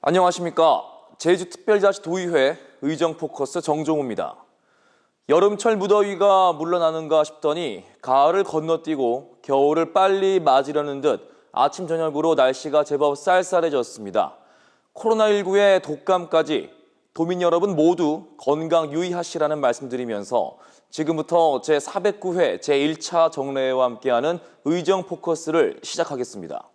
안녕하십니까. 제주특별자치 도의회 의정포커스 정종우입니다. 여름철 무더위가 물러나는가 싶더니 가을을 건너뛰고 겨울을 빨리 맞으려는 듯 아침 저녁으로 날씨가 제법 쌀쌀해졌습니다. 코로나19의 독감까지 도민 여러분 모두 건강 유의하시라는 말씀드리면서 지금부터 제409회 제1차 정례회와 함께하는 의정포커스를 시작하겠습니다.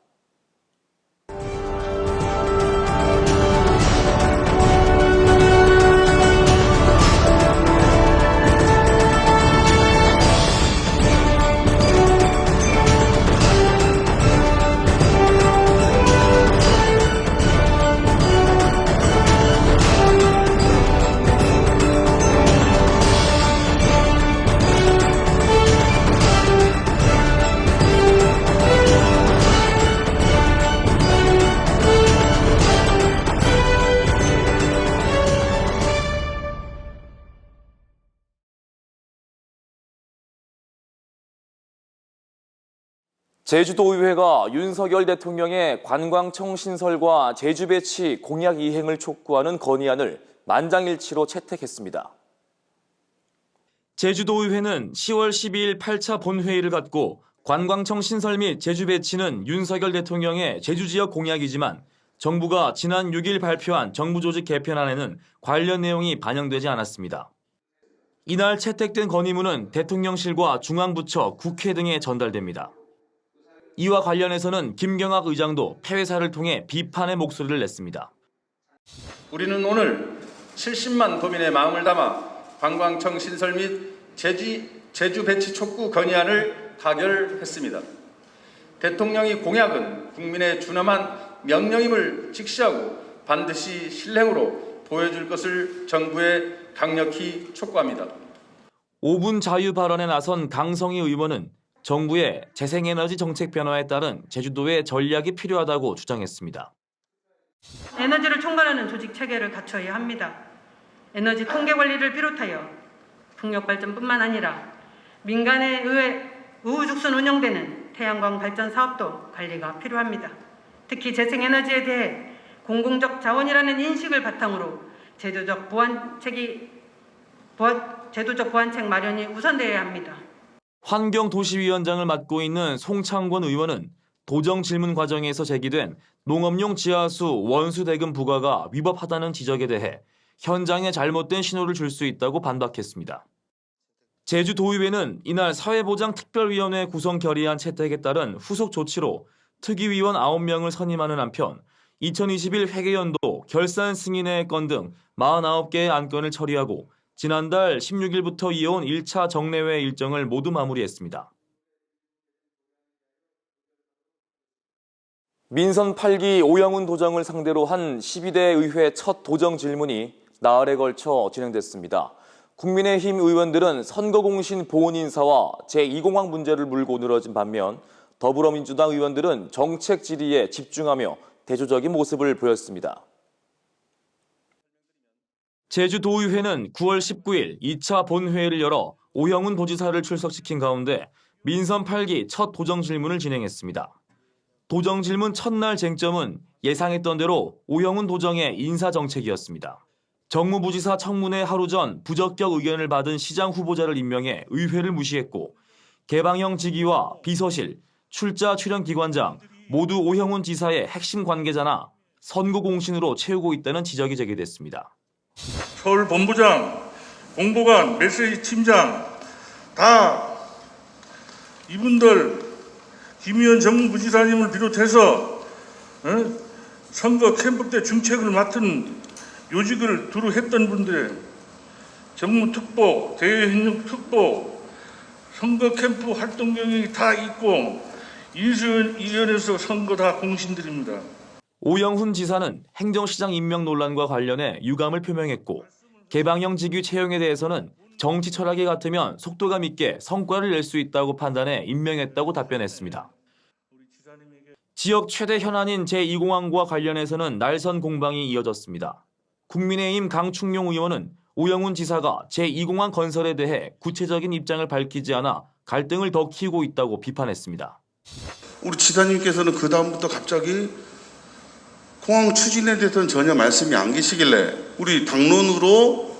제주도의회가 윤석열 대통령의 관광청 신설과 제주 배치 공약 이행을 촉구하는 건의안을 만장일치로 채택했습니다. 제주도의회는 10월 12일 8차 본회의를 갖고 관광청 신설 및 제주 배치는 윤석열 대통령의 제주지역 공약이지만 정부가 지난 6일 발표한 정부조직 개편안에는 관련 내용이 반영되지 않았습니다. 이날 채택된 건의문은 대통령실과 중앙부처, 국회 등에 전달됩니다. 이와 관련해서는 김경학 의장도 폐회사를 통해 비판의 목소리를 냈습니다. 우리는 오늘 70만 도민의 마음을 담아 관광청 신설 및 제주 배치 촉구 건의안을 가결했습니다. 대통령의 공약은 국민의 준엄한 명령임을 직시하고 반드시 실행으로 보여줄 것을 정부에 강력히 촉구합니다. 5분 자유 발언에 나선 강성희 의원은 정부의 재생에너지 정책 변화에 따른 제주도의 전략이 필요하다고 주장했습니다. 에너지를 총괄하는 조직 체계를 갖춰야 합니다. 에너지 통계 관리를 비롯하여 풍력 발전뿐만 아니라 민간에 의해 우후죽순 운영되는 태양광 발전 사업도 관리가 필요합니다. 특히 재생에너지에 대해 공공적 자원이라는 인식을 바탕으로 제도적 보완책 마련이 우선되어야 합니다. 환경도시위원장을 맡고 있는 송창권 의원은 도정 질문 과정에서 제기된 농업용 지하수 원수 대금 부과가 위법하다는 지적에 대해 현장에 잘못된 신호를 줄 수 있다고 반박했습니다. 제주도의회는 이날 사회보장특별위원회 구성 결의안 채택에 따른 후속 조치로 특위위원 9명을 선임하는 한편 2021 회계연도 결산 승인의 건 등 49개의 안건을 처리하고 지난달 16일부터 이어온 1차 정례회 일정을 모두 마무리했습니다. 민선 8기 오영훈 도정을 상대로 한 12대 의회 첫 도정 질문이 나흘에 걸쳐 진행됐습니다. 국민의힘 의원들은 선거공신 보훈 인사와 제2공항 문제를 물고 늘어진 반면 더불어민주당 의원들은 정책 질의에 집중하며 대조적인 모습을 보였습니다. 제주도의회는 9월 19일 2차 본회의를 열어 오영훈 도지사를 출석시킨 가운데 민선 8기 첫 도정 질문을 진행했습니다. 도정 질문 첫날 쟁점은 예상했던 대로 오영훈 도정의 인사정책이었습니다. 정무부지사 청문회 하루 전 부적격 의견을 받은 시장 후보자를 임명해 의회를 무시했고 개방형 직위와 비서실, 출자 출연기관장 모두 오영훈 지사의 핵심 관계자나 선거공신으로 채우고 있다는 지적이 제기됐습니다. 서울본부장, 공보관, 메시지 팀장 다 이분들 김의원 정무부지사님을 비롯해서 선거 캠프 때 중책을 맡은 요직을 두루 했던 분들의 정무특보, 대외협력특보, 선거 캠프 활동 경력이 다 있고 인수위원회에서 선거 다 공신들입니다. 오영훈 지사는 행정시장 임명 논란과 관련해 유감을 표명했고 개방형 직위 채용에 대해서는 정치 철학이 같으면 속도감 있게 성과를 낼 수 있다고 판단해 임명했다고 답변했습니다. 지역 최대 현안인 제2공항과 관련해서는 날선 공방이 이어졌습니다. 국민의힘 강충룡 의원은 오영훈 지사가 제2공항 건설에 대해 구체적인 입장을 밝히지 않아 갈등을 더 키우고 있다고 비판했습니다. 우리 지사님께서는 그 다음부터 갑자기 공항 추진에 대해서는 전혀 말씀이 안 계시길래 우리 당론으로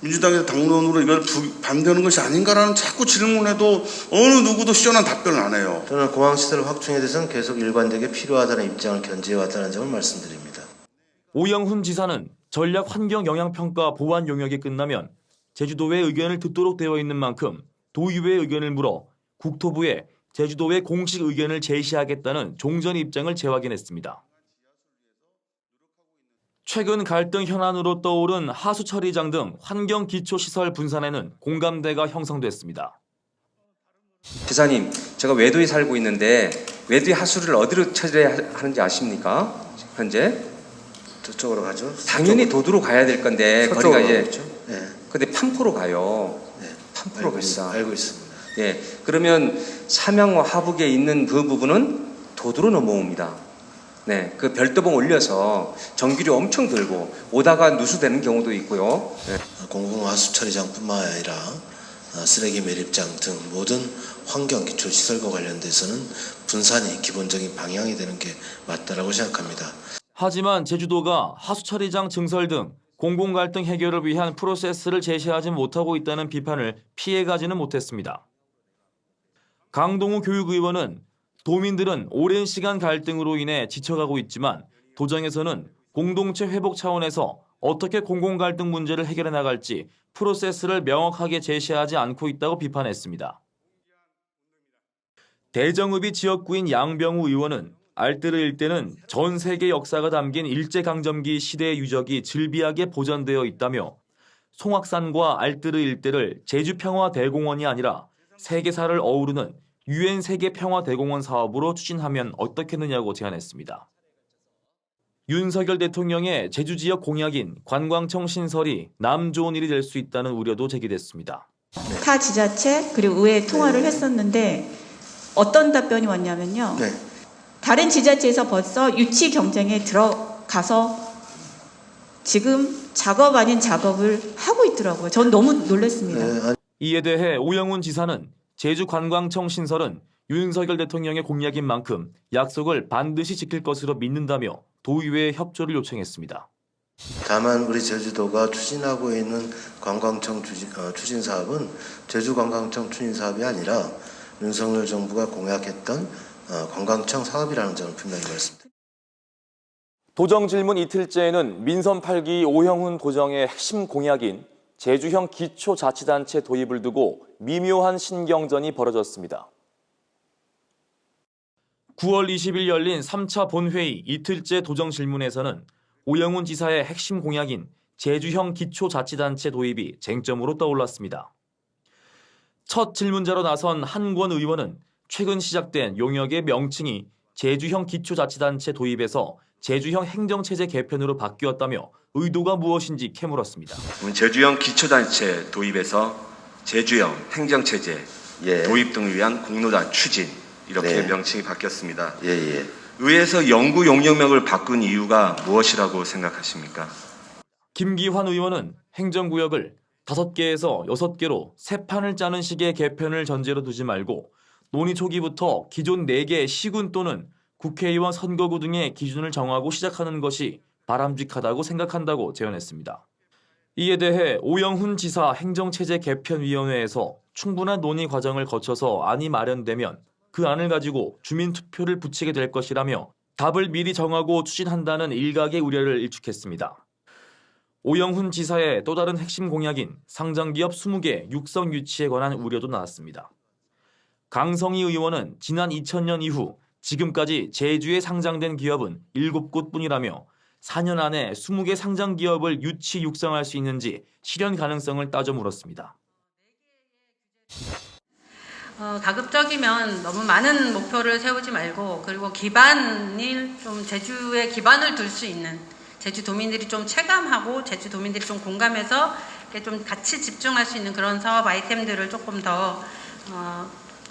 민주당에서 당론으로 이걸 반대하는 것이 아닌가라는 자꾸 질문해도 어느 누구도 시원한 답변을 안 해요. 저는 공항시설 확충에 대해서는 계속 일관되게 필요하다는 입장을 견지해왔다는 점을 말씀드립니다. 오영훈 지사는 전략 환경 영향평가 보완 용역이 끝나면 제주도의 의견을 듣도록 되어 있는 만큼 도의회의 의견을 물어 국토부에 제주도의 공식 의견을 제시하겠다는 종전 입장을 재확인했습니다. 최근 갈등 현안으로 떠오른 하수처리장 등 환경 기초시설 분산에는 공감대가 형성됐습니다. 지사님, 제가 외도에 살고 있는데 외도의 하수를 어디로 처리하는지 아십니까? 현재? 저쪽으로 가죠. 당연히 도도로 가야 될 건데 거리가 이제 네. 근데 판포로 가요. 네. 판포로 갑니다. 알고 있습니다. 예, 그러면 삼양호 하북에 있는 그 부분은 도도로 넘어옵니다. 네, 그 별도봉 올려서 전기료 엄청 들고 오다가 누수되는 경우도 있고요. 네. 공공하수처리장뿐만 아니라 쓰레기 매립장 등 모든 환경기초시설과 관련돼서는 분산이 기본적인 방향이 되는 게 맞다라고 생각합니다. 하지만 제주도가 하수처리장 증설 등 공공갈등 해결을 위한 프로세스를 제시하지 못하고 있다는 비판을 피해가지는 못했습니다. 강동우 교육의원은 도민들은 오랜 시간 갈등으로 인해 지쳐가고 있지만 도정에서는 공동체 회복 차원에서 어떻게 공공갈등 문제를 해결해 나갈지 프로세스를 명확하게 제시하지 않고 있다고 비판했습니다. 대정읍이 지역구인 양병우 의원은 알뜨르 일대는 전 세계 역사가 담긴 일제강점기 시대의 유적이 즐비하게 보존되어 있다며 송악산과 알뜨르 일대를 제주평화대공원이 아니라 세계사를 어우르는 UN 세계평화대공원 사업으로 추진하면 어떻겠느냐고 제안했습니다. 윤석열 대통령의 제주지역 공약인 관광청 신설이 남 좋은 일이 될 수 있다는 우려도 제기됐습니다. 타 지자체 그리고 의회 통화를 했었는데 어떤 답변이 왔냐면요. 네. 다른 지자체에서 벌써 유치 경쟁에 들어가서 지금 작업 아닌 작업을 하고 있더라고요. 전 너무 놀랐습니다. 이에 대해 오영훈 지사는 제주관광청 신설은 윤석열 대통령의 공약인 만큼 약속을 반드시 지킬 것으로 믿는다며 도의회에 협조를 요청했습니다. 다만 우리 제주도가 추진하고 있는 관광청 추진 사업은 제주관광청 추진 사업이 아니라 윤석열 정부가 공약했던 관광청 사업이라는 점을 분명히 말씀드립니다. 도정 질문 이틀째에는 민선 8기 오영훈 도정의 핵심 공약인 제주형 기초자치단체 도입을 두고 미묘한 신경전이 벌어졌습니다. 9월 20일 열린 3차 본회의 이틀째 도정 질문에서는 오영훈 지사의 핵심 공약인 제주형 기초자치단체 도입이 쟁점으로 떠올랐습니다. 첫 질문자로 나선 한권 의원은 최근 시작된 용역의 명칭이 제주형 기초자치단체 도입에서 제주형 행정체제 개편으로 바뀌었다며 의도가 무엇인지 캐물었습니다. 제주형 기초단체 도입에서 제주형 행정체제 도입 등을 위한 공로단 추진 이렇게 명칭이 바뀌었습니다. 의회에서 영구 용역명을 바꾼 이유가 무엇이라고 생각하십니까? 김기환 의원은 행정구역을 5개에서 6개로 새 판을 짜는 식의 개편을 전제로 두지 말고 논의 초기부터 기존 4개의 시군 또는 국회의원 선거구 등의 기준을 정하고 시작하는 것이 바람직하다고 생각한다고 제언했습니다. 이에 대해 오영훈 지사 행정체제 개편위원회에서 충분한 논의 과정을 거쳐서 안이 마련되면 그 안을 가지고 주민투표를 붙이게 될 것이라며 답을 미리 정하고 추진한다는 일각의 우려를 일축했습니다. 오영훈 지사의 또 다른 핵심 공약인 상장기업 20개 육성 유치에 관한 우려도 나왔습니다. 강성희 의원은 지난 2000년 이후 지금까지 제주에 상장된 기업은 7곳 뿐이라며 4년 안에 20개 상장 기업을 유치 육성할 수 있는지 실현 가능성을 따져 물었습니다. 가급적이면 너무 많은 목표를 세우지 말고 그리고 기반을 좀 제주에 기반을 둘 수 있는 제주도민들이 좀 체감하고 제주도민들이 좀 공감해서 이렇게 좀 같이 집중할 수 있는 그런 사업 아이템들을 조금 더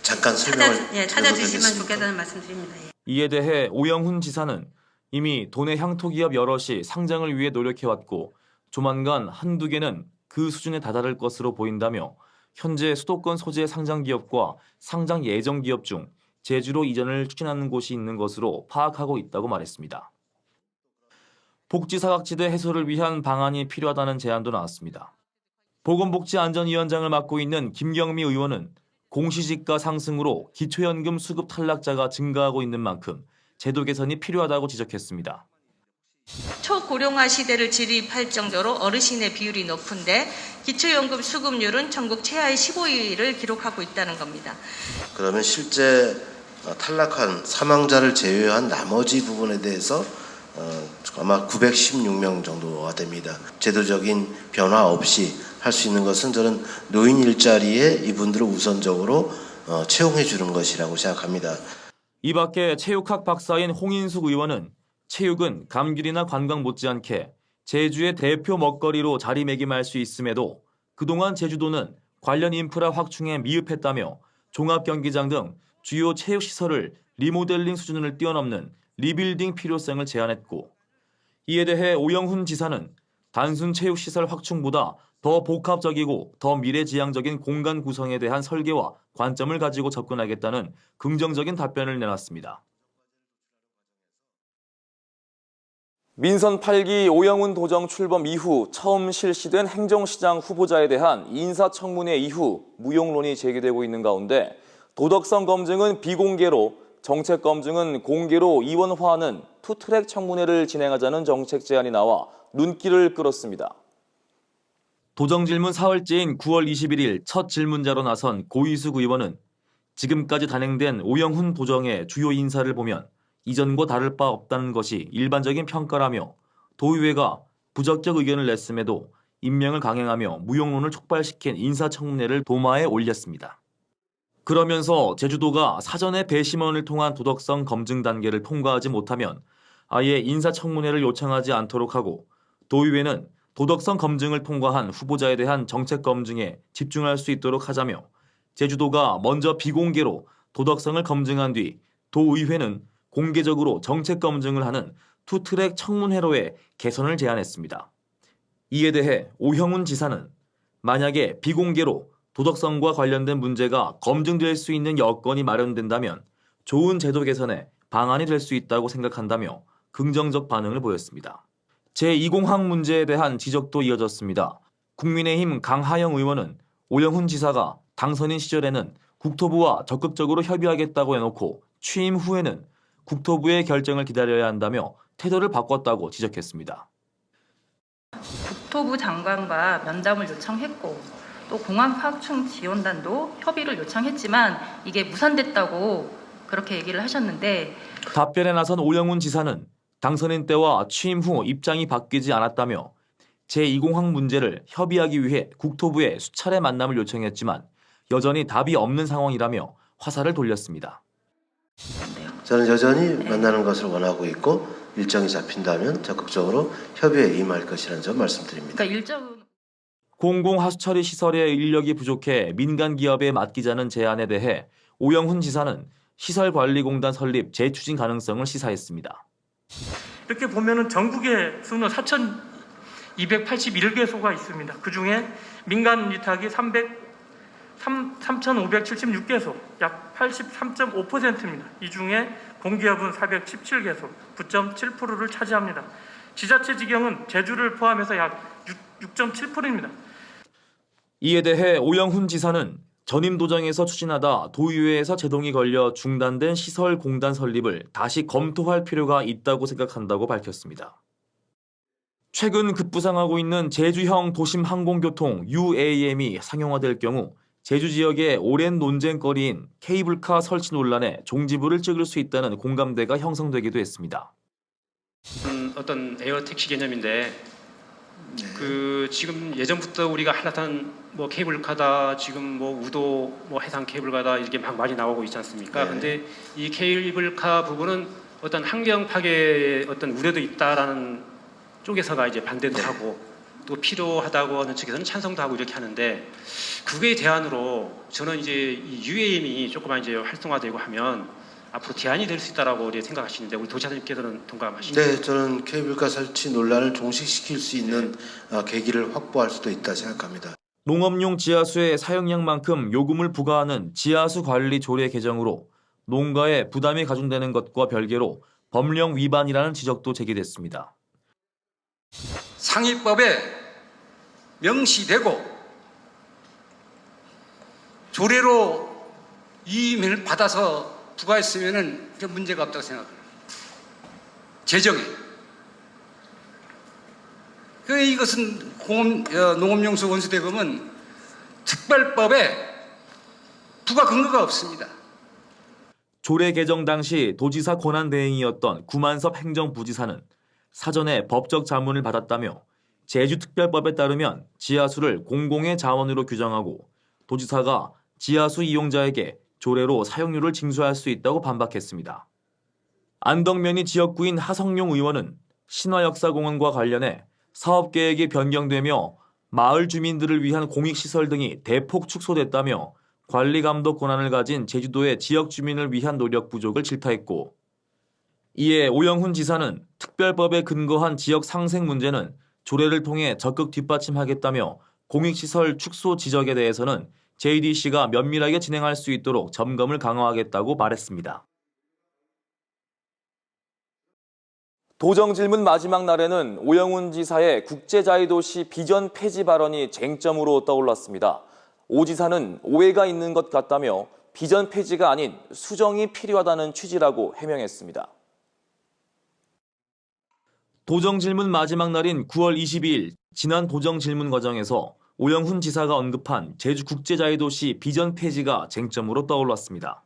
잠깐 찾아주시면 좋겠다는 말씀드립니다. 이에 대해 오영훈 지사는 이미 도내 향토기업 여럿이 상장을 위해 노력해왔고 조만간 한두 개는 그 수준에 다다를 것으로 보인다며 현재 수도권 소재 상장기업과 상장 예정기업 중 제주로 이전을 추진하는 곳이 있는 것으로 파악하고 있다고 말했습니다. 복지사각지대 해소를 위한 방안이 필요하다는 제안도 나왔습니다. 보건복지안전위원장을 맡고 있는 김경미 의원은 공시지가 상승으로 기초연금 수급 탈락자가 증가하고 있는 만큼 제도 개선이 필요하다고 지적했습니다. 초고령화 시대를 진입할 정도로 어르신의 비율이 높은데 기초연금 수급률은 전국 최하의 15위를 기록하고 있다는 겁니다. 그러면 실제 탈락한 사망자를 제외한 나머지 부분에 대해서 아마 916명 정도가 됩니다. 제도적인 변화 없이 할 수 있는 것은 저는 노인 일자리에 이분들을 우선적으로 채용해 주는 것이라고 생각합니다. 이 밖에 체육학 박사인 홍인숙 의원은 체육은 감귤이나 관광 못지않게 제주의 대표 먹거리로 자리매김할 수 있음에도 그동안 제주도는 관련 인프라 확충에 미흡했다며 종합경기장 등 주요 체육시설을 리모델링 수준을 뛰어넘는 리빌딩 필요성을 제안했고, 이에 대해 오영훈 지사는 단순 체육시설 확충보다 더 복합적이고 더 미래지향적인 공간 구성에 대한 설계와 관점을 가지고 접근하겠다는 긍정적인 답변을 내놨습니다. 민선 8기 오영훈 도정 출범 이후 처음 실시된 행정시장 후보자에 대한 인사청문회 이후 무용론이 제기되고 있는 가운데 도덕성 검증은 비공개로, 정책 검증은 공개로 이원화하는 투트랙 청문회를 진행하자는 정책 제안이 나와 눈길을 끌었습니다. 도정질문 사흘째인 9월 21일 첫 질문자로 나선 고이숙 의원은 지금까지 단행된 오영훈 도정의 주요 인사를 보면 이전과 다를 바 없다는 것이 일반적인 평가라며 도의회가 부적격 의견을 냈음에도 임명을 강행하며 무용론을 촉발시킨 인사청문회를 도마에 올렸습니다. 그러면서 제주도가 사전에 배심원을 통한 도덕성 검증 단계를 통과하지 못하면 아예 인사청문회를 요청하지 않도록 하고 도의회는 도덕성 검증을 통과한 후보자에 대한 정책 검증에 집중할 수 있도록 하자며 제주도가 먼저 비공개로 도덕성을 검증한 뒤 도의회는 공개적으로 정책 검증을 하는 투트랙 청문회로의 개선을 제안했습니다. 이에 대해 오형훈 지사는 만약에 비공개로 도덕성과 관련된 문제가 검증될 수 있는 여건이 마련된다면 좋은 제도 개선의 방안이 될 수 있다고 생각한다며 긍정적 반응을 보였습니다. 제20항 문제에 대한 지적도 이어졌습니다. 국민의힘 강하영 의원은 오영훈 지사가 당선인 시절에는 국토부와 적극적으로 협의하겠다고 해놓고 취임 후에는 국토부의 결정을 기다려야 한다며 태도를 바꿨다고 지적했습니다. 국토부 장관과 면담을 요청했고 또 공항 확충 지원단도 협의를 요청했지만 이게 무산됐다고 그렇게 얘기를 하셨는데, 답변에 나선 오영훈 지사는 당선인 때와 취임 후 입장이 바뀌지 않았다며 제20항 문제를 협의하기 위해 국토부에 수차례 만남을 요청했지만 여전히 답이 없는 상황이라며 화살을 돌렸습니다. 저는 여전히 만나는 것을 원하고 있고 일정이 잡힌다면 적극적으로 협의에 임할 것이라는 점 말씀드립니다. 그러니까 일정은 공공하수처리 시설의 인력이 부족해 민간 기업에 맡기자는 제안에 대해 오영훈 지사는 시설관리공단 설립 재추진 가능성을 시사했습니다. 이렇게 보면은 전국에 수는 4,281개소가 있습니다. 그 중에 민간 위탁이 3,576개소, 약 83.5%입니다. 이 중에 공기업은 417개소, 9.7%를 차지합니다. 지자체 직영은 제주를 포함해서 약 6.7%입니다. 이에 대해 오영훈 지사는 전임 도정에서 추진하다 도의회에서 제동이 걸려 중단된 시설공단 설립을 다시 검토할 필요가 있다고 생각한다고 밝혔습니다. 최근 급부상하고 있는 제주형 도심 항공교통 UAM이 상용화될 경우 제주 지역의 오랜 논쟁거리인 케이블카 설치 논란에 종지부를 찍을 수 있다는 공감대가 형성되기도 했습니다. 어떤 에어 택시 개념인데 그 지금 예전부터 우리가 한라탄 뭐 케이블카다, 지금 뭐 우도 뭐 해상 케이블카다 이렇게 막 많이 나오고 있지 않습니까? 근데 이 케이블카 부분은 어떤 환경 파괴의 어떤 우려도 있다라는 쪽에서가 이제 반대도 하고 또 필요하다고 하는 측에서는 찬성도 하고 이렇게 하는데, 그거에 대안으로 저는 이제 이 UAM이 조금만 이제 활성화되고 하면 앞으로 대안이 될 수 있다라고 생각하시는데 우리 도지사님께서는 동감하시나요? 네, 저는 케이블카 설치 논란을 종식시킬 수 있는 계기를 확보할 수도 있다 생각합니다. 농업용 지하수의 사용량만큼 요금을 부과하는 지하수 관리 조례 개정으로 농가에 부담이 가중되는 것과 별개로 법령 위반이라는 지적도 제기됐습니다. 상위법에 명시되고 조례로 위임을 받아서 부과했으면은 문제가 없다고 생각합니다. 재정에. 이것은 농업용수 원수대금은 특별법에 부과 근거가 없습니다. 조례 개정 당시 도지사 권한 대행이었던 구만섭 행정부지사는 사전에 법적 자문을 받았다며 제주특별법에 따르면 지하수를 공공의 자원으로 규정하고 도지사가 지하수 이용자에게 조례로 사용료를 징수할 수 있다고 반박했습니다. 안덕면이 지역구인 하성룡 의원은 신화역사공원과 관련해 사업계획이 변경되며 마을 주민들을 위한 공익시설 등이 대폭 축소됐다며 관리감독 권한을 가진 제주도의 지역 주민을 위한 노력 부족을 질타했고, 이에 오영훈 지사는 특별법에 근거한 지역 상생 문제는 조례를 통해 적극 뒷받침하겠다며 공익시설 축소 지적에 대해서는 JDC가 면밀하게 진행할 수 있도록 점검을 강화하겠다고 말했습니다. 도정 질문 마지막 날에는 오영훈 지사의 국제자유도시 비전 폐지 발언이 쟁점으로 떠올랐습니다. 오 지사는 오해가 있는 것 같다며 비전 폐지가 아닌 수정이 필요하다는 취지라고 해명했습니다. 도정 질문 마지막 날인 9월 22일 지난 도정 질문 과정에서 오영훈 지사가 언급한 제주 국제자유도시 비전 폐지가 쟁점으로 떠올랐습니다.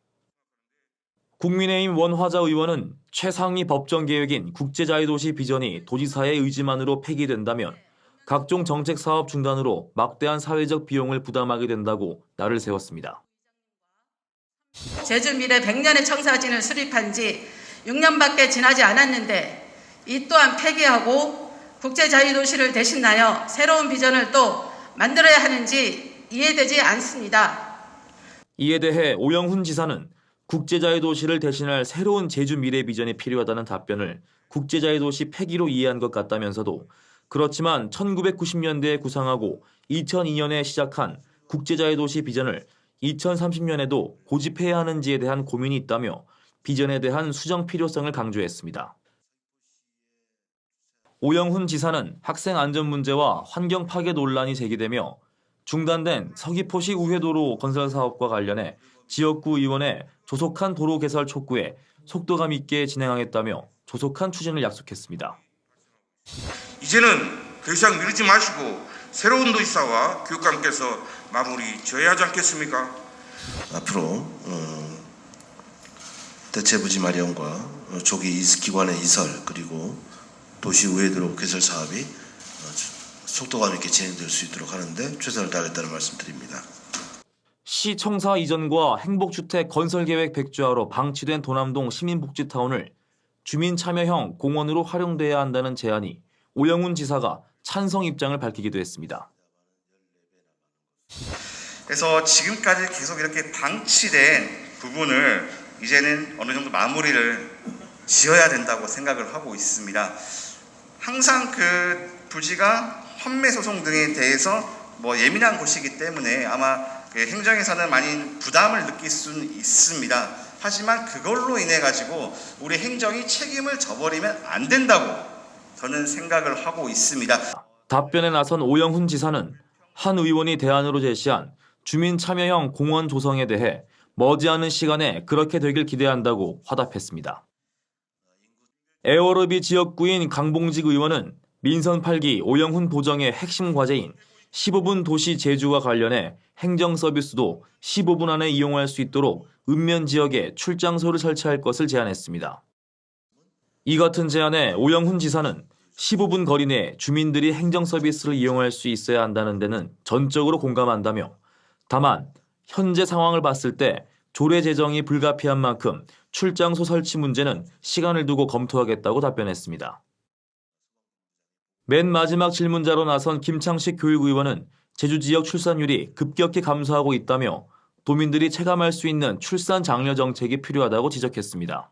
국민의힘 원화자 의원은 최상위 법정 계획인 국제자유도시 비전이 도지사의 의지만으로 폐기된다면 각종 정책 사업 중단으로 막대한 사회적 비용을 부담하게 된다고 날을 세웠습니다. 제주 미래 100년의 청사진을 수립한 지 6년밖에 지나지 않았는데 이 또한 폐기하고 국제자유도시를 대신하여 새로운 비전을 또 만들어야 하는지 이해되지 않습니다. 이에 대해 오영훈 지사는 국제자유도시를 대신할 새로운 제주 미래 비전이 필요하다는 답변을 국제자유도시 폐기로 이해한 것 같다면서도 그렇지만 1990년대에 구상하고 2002년에 시작한 국제자유도시 비전을 2030년에도 고집해야 하는지에 대한 고민이 있다며 비전에 대한 수정 필요성을 강조했습니다. 오영훈 지사는 학생 안전 문제와 환경 파괴 논란이 제기되며 중단된 서귀포시 우회도로 건설 사업과 관련해 지역구 의원에 조속한 도로 개설 촉구에 속도감 있게 진행하겠다며 조속한 추진을 약속했습니다. 이제는 더 이상 미루지 마시고 새로운 도지사와 교육감께서 마무리 지어야 하지 않겠습니까? 앞으로 대체부지 마련과 조기 기관의 이설 그리고 도시 우회도로 개설 사업이 속도감 있게 진행될 수 있도록 하는데 최선을 다하겠다는 말씀드립니다. 시청사 이전과 행복주택 건설계획 백지화로 방치된 도남동 시민복지타운을 주민참여형 공원으로 활용돼야 한다는 제안이 오영훈 지사가 찬성 입장을 밝히기도 했습니다. 그래서 지금까지 계속 이렇게 방치된 부분을 이제는 어느 정도 마무리를 지어야 된다고 생각을 하고 있습니다. 항상 그 부지가 환매 소송 등에 대해서 예민한 곳이기 때문에 아마 행정에서는 많이 부담을 느낄 수는 있습니다. 하지만 그걸로 인해 가지고 우리 행정이 책임을 져버리면 안 된다고 저는 생각을 하고 있습니다. 답변에 나선 오영훈 지사는 한 의원이 대안으로 제시한 주민 참여형 공원 조성에 대해 머지않은 시간에 그렇게 되길 기대한다고 화답했습니다. 에어로비 지역구인 강봉직 의원은 민선 8기 오영훈 보정의 핵심 과제인 15분 도시 제주와 관련해 행정 서비스도 15분 안에 이용할 수 있도록 읍면 지역에 출장소를 설치할 것을 제안했습니다. 이 같은 제안에 오영훈 지사는 15분 거리 내 주민들이 행정 서비스를 이용할 수 있어야 한다는 데는 전적으로 공감한다며 다만 현재 상황을 봤을 때 조례 제정이 불가피한 만큼 출장소 설치 문제는 시간을 두고 검토하겠다고 답변했습니다. 맨 마지막 질문자로 나선 김창식 교육의원은 제주 지역 출산율이 급격히 감소하고 있다며 도민들이 체감할 수 있는 출산 장려 정책이 필요하다고 지적했습니다.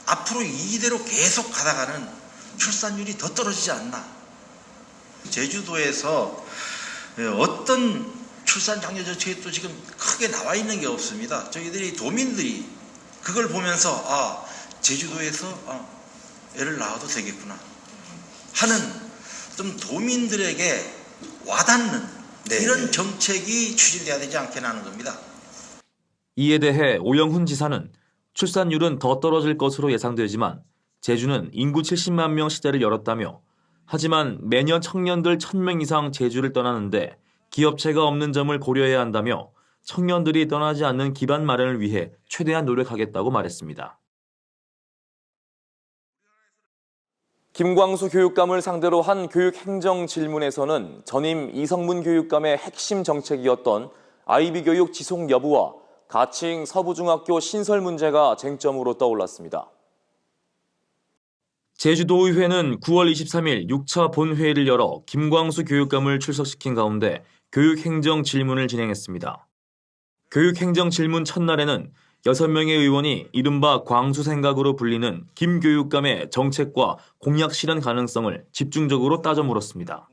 앞으로 이대로 계속 가다가는 출산율이 더 떨어지지 않나. 제주도에서 어떤 출산 장려 정책이 또 지금 크게 나와 있는 게 없습니다. 저희들이 도민들이 그걸 보면서 제주도에서 애를 낳아도 되겠구나. 하는 좀 도민들에게 와닿는 이런 정책이 추진돼야 되지 않겠나 하는 겁니다. 이에 대해 오영훈 지사는 출산율은 더 떨어질 것으로 예상되지만 제주는 인구 70만 명 시대를 열었다며 하지만 매년 청년들 1,000명 이상 제주를 떠나는데 기업체가 없는 점을 고려해야 한다며 청년들이 떠나지 않는 기반 마련을 위해 최대한 노력하겠다고 말했습니다. 김광수 교육감을 상대로 한 교육행정 질문에서는 전임 이성문 교육감의 핵심 정책이었던 IB 교육 지속 여부와 가칭 서부중학교 신설 문제가 쟁점으로 떠올랐습니다. 제주도의회는 9월 23일 6차 본회의를 열어 김광수 교육감을 출석시킨 가운데 교육행정 질문을 진행했습니다. 교육행정 질문 첫날에는 6명의 의원이 이른바 광수 생각으로 불리는 김 교육감의 정책과 공약 실현 가능성을 집중적으로 따져 물었습니다.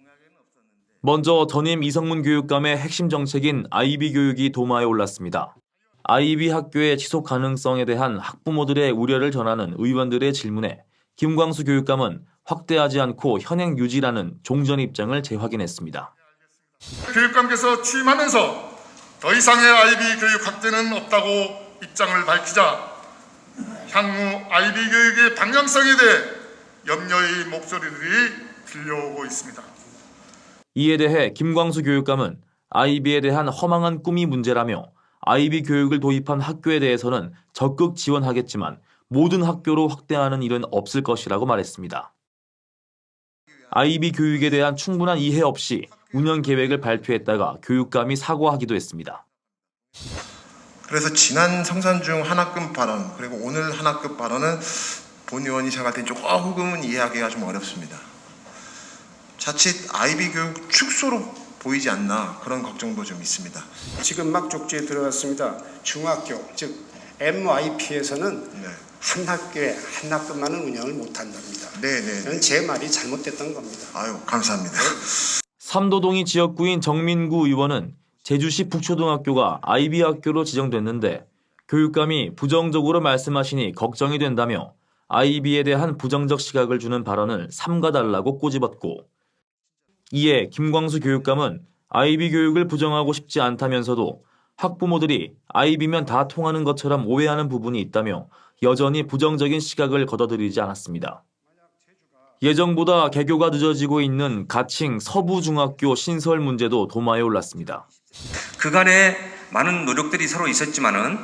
먼저 전임 이성문 교육감의 핵심 정책인 IB 교육이 도마에 올랐습니다. IB 학교의 지속 가능성에 대한 학부모들의 우려를 전하는 의원들의 질문에 김광수 교육감은 확대하지 않고 현행 유지라는 종전 입장을 재확인했습니다. 교육감께서 취임하면서 더 이상의 IB 교육 확대는 없다고 입장을 밝히자 향후 IB 교육의 방향성에 대해 염려의 목소리들이 들려오고 있습니다. 이에 대해 김광수 교육감은 IB에 대한 허망한 꿈이 문제라며 IB 교육을 도입한 학교에 대해서는 적극 지원하겠지만 모든 학교로 확대하는 일은 없을 것이라고 말했습니다. IB 교육에 대한 충분한 이해 없이 운영 계획을 발표했다가 교육감이 사과하기도 했습니다. 그래서 지난 성산중 한학급 발언 그리고 오늘 한학급 발언은 본 의원이 생각할 때 조금은 이해하기가 좀 어렵습니다. 자칫 IB 교육 축소로 보이지 않나 그런 걱정도 좀 있습니다. 지금 막 족지에 들어갔습니다. 중학교 즉 MYP에서는 한 학교에 한 학급만은 운영을 못한답니다. 네네. 제 말이 잘못됐던 겁니다. 아유 감사합니다. 삼도동이 지역구인 정민구 의원은 제주시 북초등학교가 IB 학교로 지정됐는데 교육감이 부정적으로 말씀하시니 걱정이 된다며 IB에 대한 부정적 시각을 주는 발언을 삼가달라고 꼬집었고 이에 김광수 교육감은 IB 교육을 부정하고 싶지 않다면서도 학부모들이 IB면 다 통하는 것처럼 오해하는 부분이 있다며 여전히 부정적인 시각을 걷어들이지 않았습니다. 예정보다 개교가 늦어지고 있는 가칭 서부중학교 신설 문제도 도마에 올랐습니다. 그간에 많은 노력들이 서로 있었지만은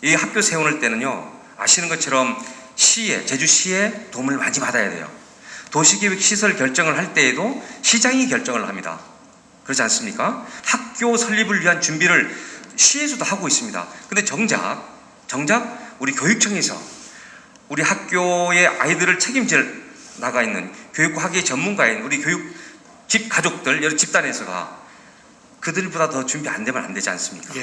이 학교 세우는 때는요, 아시는 것처럼 제주시의 도움을 많이 받아야 돼요. 도시계획 시설 결정을 할 때에도 시장이 결정을 합니다. 그렇지 않습니까? 학교 설립을 위한 준비를 시에서도 하고 있습니다. 근데 정작 우리 교육청에서 우리 학교의 아이들을 책임질 나가 있는 교육과 학예 전문가인 우리 교육 가족들, 여러 집단에서가 그들보다 더 준비 안 되면 안 되지 않습니까?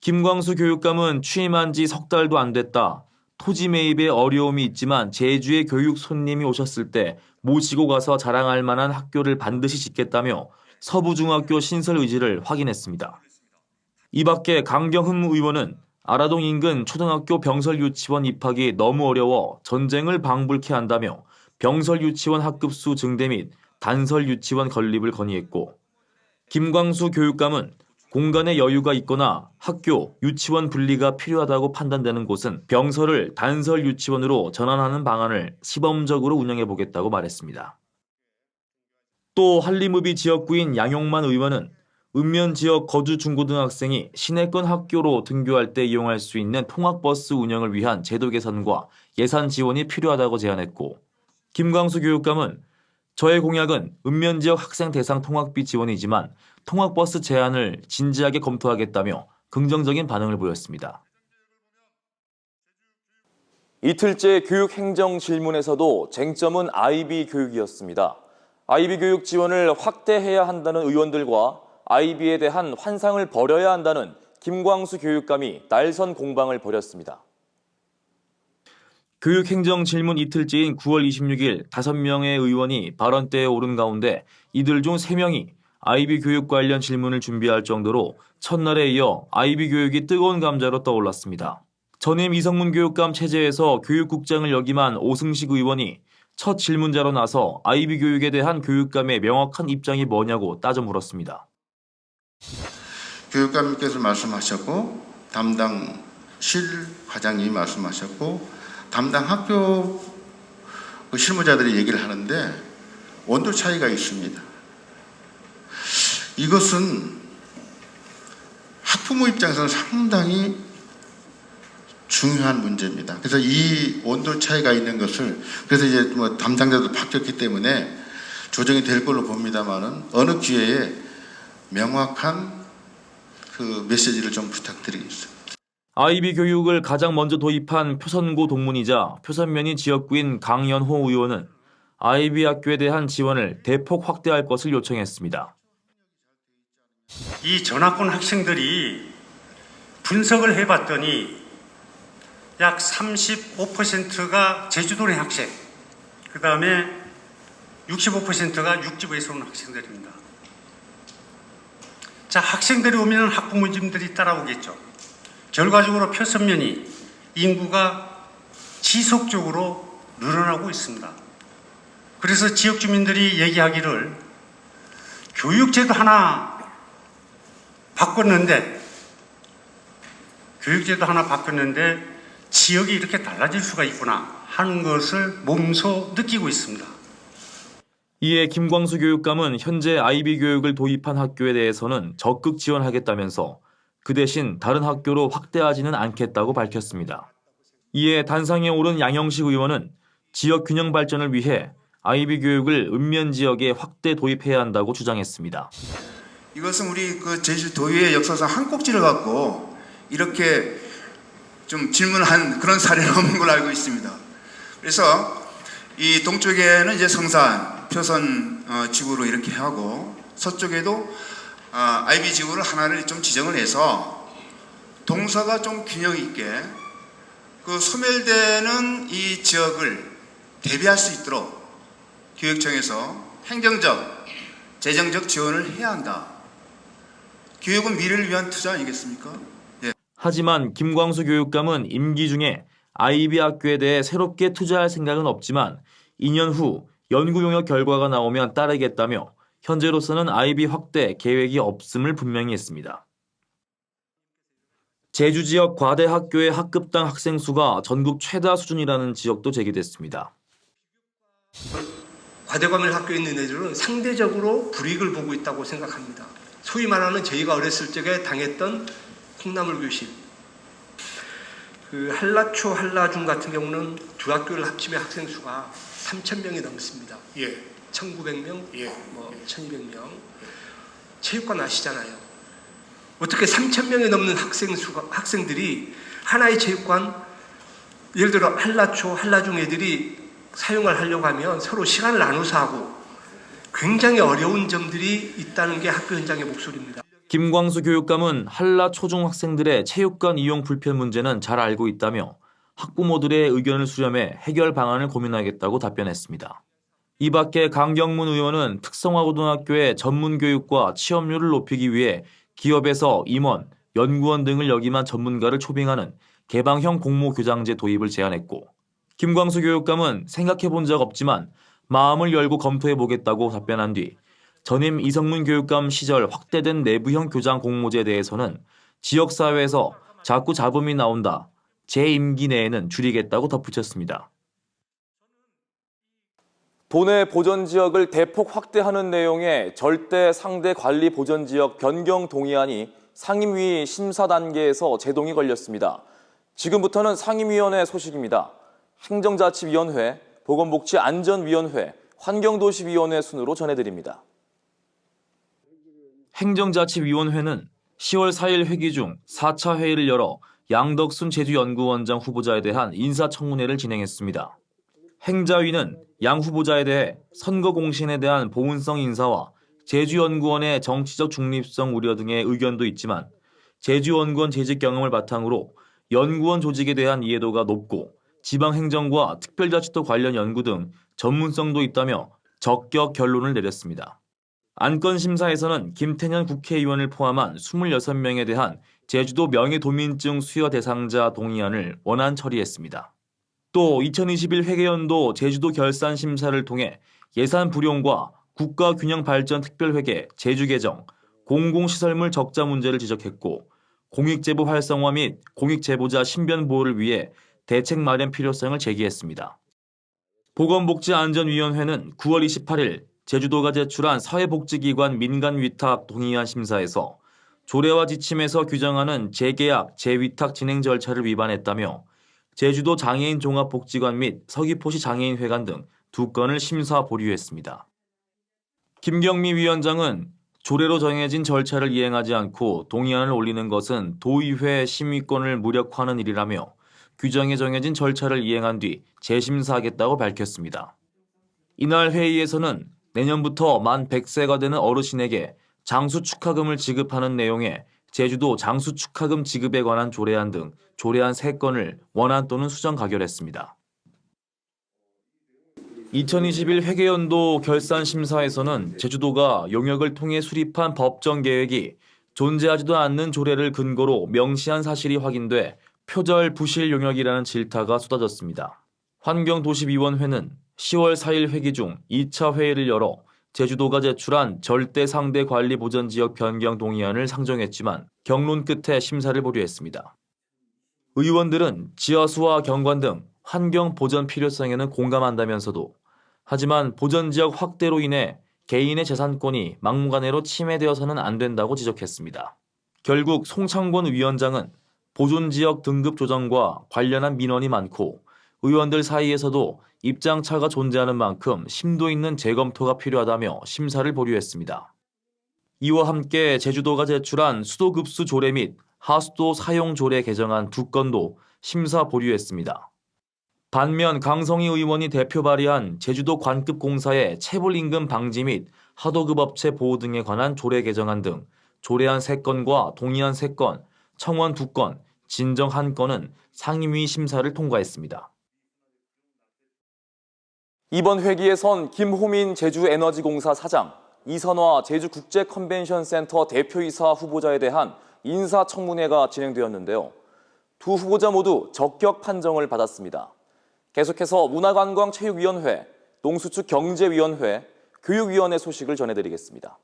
김광수 교육감은 취임한 지 석 달도 안 됐다. 토지 매입에 어려움이 있지만 제주에 교육 손님이 오셨을 때 모시고 가서 자랑할 만한 학교를 반드시 짓겠다며 서부중학교 신설 의지를 확인했습니다. 이 밖에 강경흠 의원은 아라동 인근 초등학교 병설 유치원 입학이 너무 어려워 전쟁을 방불케 한다며 병설 유치원 학급수 증대 및 단설 유치원 건립을 건의했고 김광수 교육감은 공간에 여유가 있거나 학교, 유치원 분리가 필요하다고 판단되는 곳은 병설을 단설 유치원으로 전환하는 방안을 시범적으로 운영해보겠다고 말했습니다. 또 한림읍이 지역구인 양용만 의원은 읍면 지역 거주 중고등학생이 시내권 학교로 등교할 때 이용할 수 있는 통학버스 운영을 위한 제도 개선과 예산 지원이 필요하다고 제안했고 김광수 교육감은 저의 공약은 읍면 지역 학생 대상 통학비 지원이지만 통학버스 제한을 진지하게 검토하겠다며 긍정적인 반응을 보였습니다. 이틀째 교육행정 질문에서도 쟁점은 IB 교육이었습니다. IB 교육 지원을 확대해야 한다는 의원들과 IB에 대한 환상을 버려야 한다는 김광수 교육감이 날선 공방을 벌였습니다. 교육행정 질문 이틀째인 9월 26일 5명의 의원이 발언대에 오른 가운데 이들 중 3명이 IB 교육 관련 질문을 준비할 정도로 첫날에 이어 IB 교육이 뜨거운 감자로 떠올랐습니다. 전임 이성문 교육감 체제에서 교육국장을 역임한 오승식 의원이 첫 질문자로 나서 아이비 교육에 대한 교육감의 명확한 입장이 뭐냐고 따져 물었습니다. 교육감님께서 말씀하셨고 담당 실 과장님이 말씀하셨고 담당 학교 실무자들이 얘기를 하는데 원도 차이가 있습니다. 이것은 학부모 입장에서는 상당히 중요한 문제입니다. 그래서 이 온도 차이가 있는 것을 그래서 이제 뭐 담당자도 바뀌었기 때문에 조정이 될 걸로 봅니다만은 어느 기회에 명확한 그 메시지를 좀 부탁드리겠습니다. 아이비 교육을 가장 먼저 도입한 표선고 동문이자 표선면이 지역구인 강연호 의원은 아이비 학교에 대한 지원을 대폭 확대할 것을 요청했습니다. 이 전학군 학생들이 분석을 해봤더니 약 35%가 제주도의 학생, 그 다음에 65%가 육지부에서 온 학생들입니다. 자, 학생들이 오면 학부모님들이 따라오겠죠. 결과적으로 표선면이 인구가 지속적으로 늘어나고 있습니다. 그래서 지역 주민들이 얘기하기를 교육제도 하나 바꿨는데 지역이 이렇게 달라질 수가 있구나 하는 것을 몸소 느끼고 있습니다. 이에 김광수 교육감은 현재 아이비 교육을 도입한 학교에 대해서는 적극 지원하겠다면서 그 대신 다른 학교로 확대하지는 않겠다고 밝혔습니다. 이에 단상에 오른 양영식 의원은 지역 균형 발전을 위해 아이비 교육을 읍면 지역에 확대 도입해야 한다고 주장했습니다. 이것은 우리 그 제주도의 역사상 한 꼭지를 갖고 이렇게 좀 질문한 그런 사례는 없는 걸로 알고 있습니다. 그래서 이 동쪽에는 이제 성산, 표선 지구로 이렇게 하고 서쪽에도 아이비 지구를 하나를 좀 지정을 해서 동서가 좀 균형 있게 그 소멸되는 이 지역을 대비할 수 있도록 교육청에서 행정적, 재정적 지원을 해야 한다. 교육은 미래를 위한 투자 아니겠습니까? 예. 하지만 김광수 교육감은 임기 중에 아이비 학교에 대해 새롭게 투자할 생각은 없지만 2년 후 연구 용역 결과가 나오면 따르겠다며 현재로서는 아이비 확대 계획이 없음을 분명히 했습니다. 제주 지역 과대 학교의 학급당 학생 수가 전국 최다 수준이라는 지적도 제기됐습니다. 과대과밀 학교에 있는 애들은 상대적으로 불이익을 보고 있다고 생각합니다. 소위 말하는 저희가 어렸을 적에 당했던 콩나물 교실. 그 한라초, 한라중 같은 경우는 두 학교를 합치면 학생 수가 3,000명이 넘습니다. 예. 1,900명, 예. 뭐 1,200명. 체육관 아시잖아요. 어떻게 3,000명이 넘는 학생들이 하나의 체육관, 예를 들어 한라초, 한라중 애들이 사용을 하려고 하면 서로 시간을 나눠서 하고 굉장히 어려운 점들이 있다는 게 학교 현장의 목소리입니다. 김광수 교육감은 한라 초중 학생들의 체육관 이용 불편 문제는 잘 알고 있다며 학부모들의 의견을 수렴해 해결 방안을 고민하겠다고 답변했습니다. 이 밖에 강경문 의원은 특성화고등학교의 전문교육과 취업률을 높이기 위해 기업에서 임원, 연구원 등을 역임한 전문가를 초빙하는 개방형 공모교장제 도입을 제안했고 김광수 교육감은 생각해본 적 없지만 마음을 열고 검토해보겠다고 답변한 뒤 전임 이성문 교육감 시절 확대된 내부형 교장 공모제에 대해서는 지역사회에서 자꾸 잡음이 나온다. 제 임기 내에는 줄이겠다고 덧붙였습니다. 도내 보전지역을 대폭 확대하는 내용의 절대 상대 관리 보전지역 변경 동의안이 상임위 심사 단계에서 제동이 걸렸습니다. 지금부터는 상임위원회 소식입니다. 행정자치위원회, 보건복지안전위원회, 환경도시위원회 순으로 전해드립니다. 행정자치위원회는 10월 4일 회기 중 4차 회의를 열어 양덕순 제주연구원장 후보자에 대한 인사청문회를 진행했습니다. 행자위는 양 후보자에 대해 선거공신에 대한 보훈성 인사와 제주연구원의 정치적 중립성 우려 등의 의견도 있지만 제주연구원 재직 경험을 바탕으로 연구원 조직에 대한 이해도가 높고 지방행정과 특별자치도 관련 연구 등 전문성도 있다며 적격 결론을 내렸습니다. 안건심사에서는 김태년 국회의원을 포함한 26명에 대한 제주도 명예도민증 수여 대상자 동의안을 원안 처리했습니다. 또 또 2021 회계연도 제주도 결산 심사를 통해 예산 불용과 국가균형발전특별회계 제주 개정, 공공시설물 적자 문제를 지적했고 공익제보 활성화 및 공익제보자 신변 보호를 위해 대책 마련 필요성을 제기했습니다. 보건복지안전위원회는 9월 28일 제주도가 제출한 사회복지기관 민간위탁 동의안 심사에서 조례와 지침에서 규정하는 재계약, 재위탁 진행 절차를 위반했다며 제주도 장애인 종합복지관 및 서귀포시 장애인회관 등 2건을 심사 보류했습니다. 김경미 위원장은 조례로 정해진 절차를 이행하지 않고 동의안을 올리는 것은 도의회 심의권을 무력화하는 일이라며 규정에 정해진 절차를 이행한 뒤 재심사하겠다고 밝혔습니다. 이날 회의에서는 내년부터 만 100세가 되는 어르신에게 장수축하금을 지급하는 내용의 제주도 장수축하금 지급에 관한 조례안 등 조례안 3건을 원안 또는 수정 가결했습니다. 2021 회계연도 결산심사에서는 제주도가 용역을 통해 수립한 법정 계획이 존재하지도 않는 조례를 근거로 명시한 사실이 확인돼 표절 부실 용역이라는 질타가 쏟아졌습니다. 환경도시위원회는 10월 4일 회기 중 2차 회의를 열어 제주도가 제출한 절대상대관리보전지역 변경 동의안을 상정했지만 경론 끝에 심사를 보류했습니다. 의원들은 지하수와 경관 등 환경 보전 필요성에는 공감한다면서도 하지만 보전지역 확대로 인해 개인의 재산권이 막무가내로 침해되어서는 안 된다고 지적했습니다. 결국 송창권 위원장은 보존지역 등급 조정과 관련한 민원이 많고 의원들 사이에서도 입장차가 존재하는 만큼 심도 있는 재검토가 필요하다며 심사를 보류했습니다. 이와 함께 제주도가 제출한 수도급수 조례 및 하수도 사용 조례 개정안 2건도 심사 보류했습니다. 반면 강성희 의원이 대표 발의한 제주도 관급공사의 체불임금 방지 및 하도급 업체 보호 등에 관한 조례 개정안 등 조례안 3건과 동의안 3건, 청원 2건, 진정 1건은 상임위 심사를 통과했습니다. 이번 회기에선 김호민 제주에너지공사 사장, 이선화 제주국제컨벤션센터 대표이사 후보자에 대한 인사청문회가 진행되었는데요. 두 후보자 모두 적격 판정을 받았습니다. 계속해서 문화관광체육위원회, 농수축경제위원회, 교육위원회 소식을 전해드리겠습니다.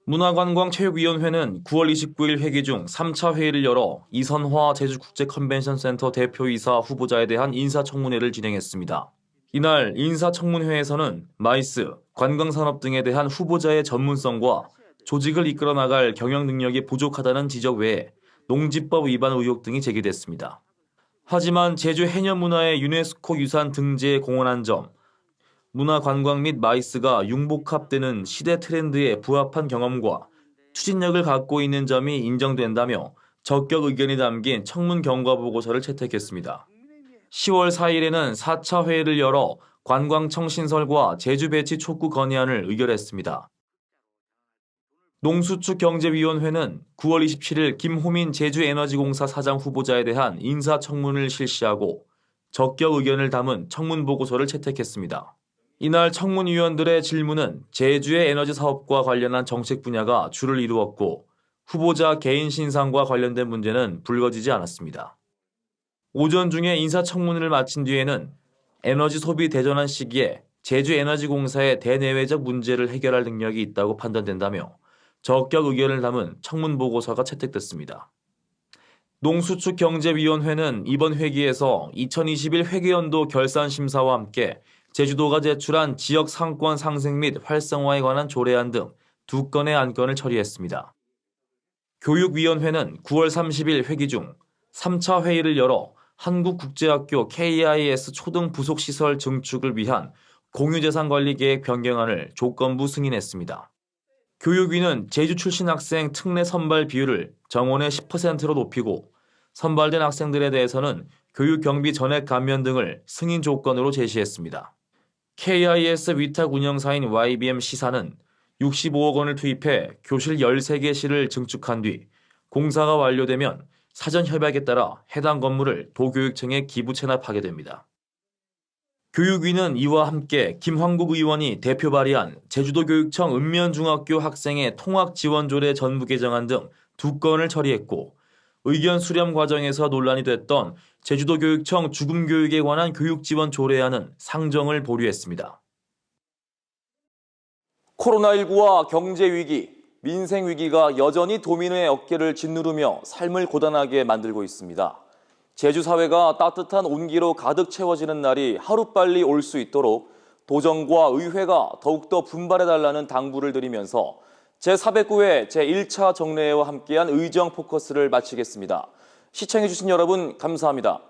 문화관광체육위원회는 9월 29일 회기 중 3차 회의를 열어 이선화 제주국제컨벤션센터 대표이사 후보자에 대한 인사청문회를 진행했습니다. 이날 인사청문회에서는 마이스, 관광산업 등에 대한 후보자의 전문성과 조직을 이끌어 나갈 경영 능력이 부족하다는 지적 외에 농지법 위반 의혹 등이 제기됐습니다. 하지만 제주 해녀문화의 유네스코 유산 등재에 공헌한 점, 문화관광 및 마이스가 융복합되는 시대 트렌드에 부합한 경험과 추진력을 갖고 있는 점이 인정된다며 적격 의견이 담긴 청문 경과 보고서를 채택했습니다. 10월 4일에는 4차 회의를 열어 관광청 신설과 제주 배치 촉구 건의안을 의결했습니다. 농수축경제위원회는 9월 27일 김호민 제주에너지공사 사장 후보자에 대한 인사청문을 실시하고 적격 의견을 담은 청문 보고서를 채택했습니다. 이날 청문위원들의 질문은 제주의 에너지 사업과 관련한 정책 분야가 주를 이루었고 후보자 개인 신상과 관련된 문제는 불거지지 않았습니다. 오전 중에 인사청문회를 마친 뒤에는 에너지 소비 대전환 시기에 제주에너지공사의 대내외적 문제를 해결할 능력이 있다고 판단된다며 적격 의견을 담은 청문 보고서가 채택됐습니다. 농수축경제위원회는 이번 회기에서 2021 회계연도 결산심사와 함께 제주도가 제출한 지역 상권 상생 및 활성화에 관한 조례안 등 2건의 안건을 처리했습니다. 교육위원회는 9월 30일 회기 중 3차 회의를 열어 한국국제학교 KIS 초등 부속시설 증축을 위한 공유재산관리계획 변경안을 조건부 승인했습니다. 교육위는 제주 출신 학생 특례 선발 비율을 정원의 10%로 높이고 선발된 학생들에 대해서는 교육경비 전액 감면 등을 승인 조건으로 제시했습니다. KIS 위탁 운영사인 YBM 시사는 65억 원을 투입해 교실 13개실을 증축한 뒤 공사가 완료되면 사전 협약에 따라 해당 건물을 도교육청에 기부 체납하게 됩니다. 교육위는 이와 함께 김황국 의원이 대표 발의한 제주도교육청 읍면중학교 학생의 통학지원조례 전부 개정안 등 2건을 처리했고 의견 수렴 과정에서 논란이 됐던 제주도교육청 죽음교육에 관한 교육지원 조례안은 상정을 보류했습니다. 코로나19와 경제위기, 민생위기가 여전히 도민의 어깨를 짓누르며 삶을 고단하게 만들고 있습니다. 제주 사회가 따뜻한 온기로 가득 채워지는 날이 하루빨리 올 수 있도록 도정과 의회가 더욱더 분발해달라는 당부를 드리면서 제409회 제1차 정례회와 함께한 의정 포커스를 마치겠습니다. 시청해주신 여러분 감사합니다.